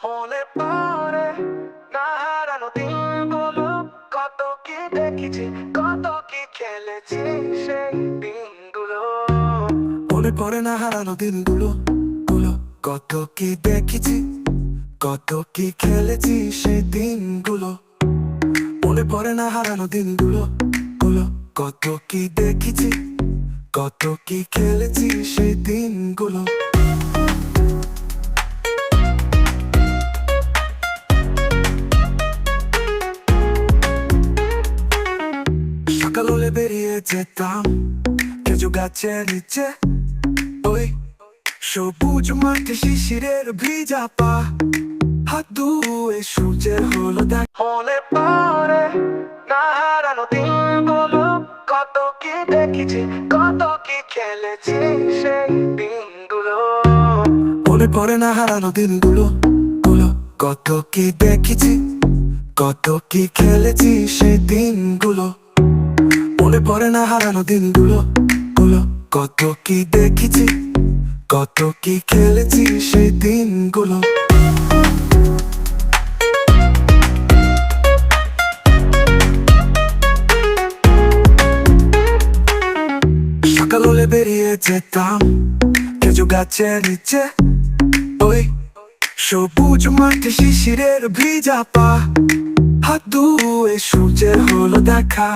হলে পরে না হারানো দিনগুলো, কত কি দেখেছি, কত কি খেলেছি সেই দিনগুলো। মনে পড়ে না হারানো দিনগুলো গুলো, কত কি দেখেছি, কত কি খেলেছি সেই দিনগুলো। মনে পড়ে না হারানো দিনগুলো গুলো, কত কি দেখেছি, কত কি খেলেছি সেই দিনগুলো। সকাল হলে বেরিয়ে যেতাম খেজুর গাছের নিচে, ওই সবুজ মাঠে শিশিরের ভিজা পা, হাত ধুয়ে সূর্যের হলো দেখ। হলে পরে না হারানো দিনগুলো, কত কি দেখেছি, কত কি খেলেছি সেই দিনগুলো। মনে পড়ে না হারানো দিনগুলো গুলো, কত কি দেখেছি, কত কি খেলেছি সেই দিনগুলো। মনে পড়ে না হারানো দিনগুলো গুলো, কত কি দেখেছি, কত কি খেলেছি সেই দিনগুলো। সকাল হলে বেরিয়ে যেতাম খেজুর গাছের নিচে, ওই সবুজ মাঠে শিশিরের ভিজা পা, হাত ধুয়ে সূর্যের হলো দেখা।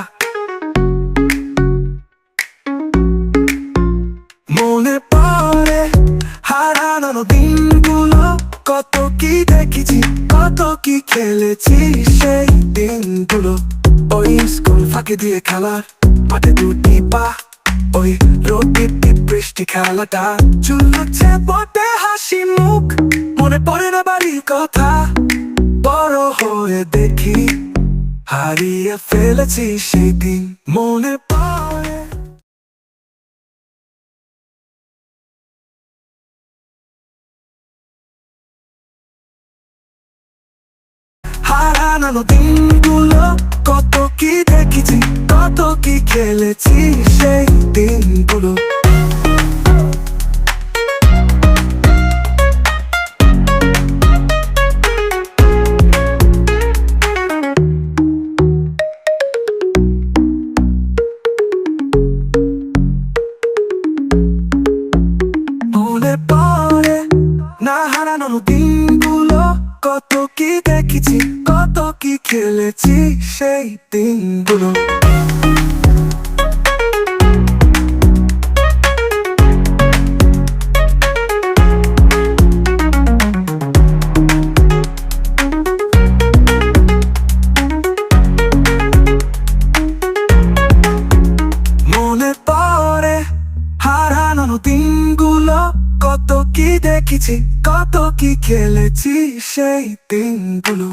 মনে পড়ে হারানো দিনগুলো, কত কি দেখেছি, কত কি খেলেছি সেই দিনগুলো। ওই স্কুল ফাঁকি দিয়ে খেলার মাঠে দুটি পা, ওই রোদে বৃষ্টি খেলাটা, চুলছে বটে হাসি মুখ। মনে পড়ে না বাড়ির কথা, বড় হয়ে দেখি হারিয়ে ফেলেছি সেই দিন। মনে পড়ে হারানো দিনগুলো, কত কি দেখেছি, কত কি খেলেছি সেই দিনগুলো। মনে পড়ে না হারানো দিনগুলো, কত কি দেখেছি, কত কি খেলেছি সেই দিনগুলো। মনে পড়ে হারানো দিনগুলো, কত কি দেখেছি, কত কি খেলেছি সেই দিনগুলো।